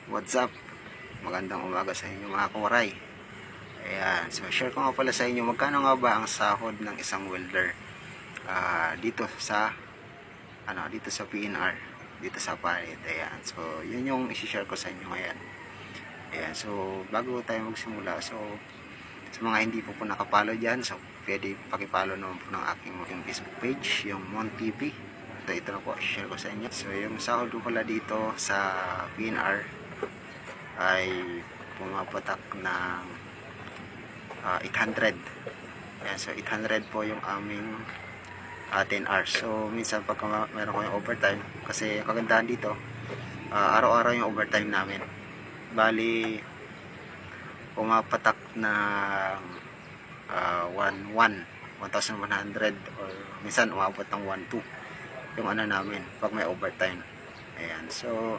What's up? Magandang umaga sa inyo mga kawaray. Ayan, so share ko nga pala sa inyo magkano nga ba ang sahod ng isang welder dito sa dito sa PNR, dito sa Palit. Ayan, so yun yung i-share ko sa inyo ngayon. Ayan, so bago tayo magsimula, so sa mga hindi po nakapalo dyan, so pwede pakipalo naman po ng aking Facebook page, yung Mon TV. So ito na po, share ko sa inyo. So yung sahod ko pala dito sa PNR ay pumapatak ng 800. Ayan, so 800 po yung aming 10 hours. So minsan pagka meron ko yung overtime, kasi kagandahan dito, araw-araw yung overtime namin. Bali pumapatak ng 1,100 or minsan umabot ng 1,200 yung namin pag may overtime. Ayan, so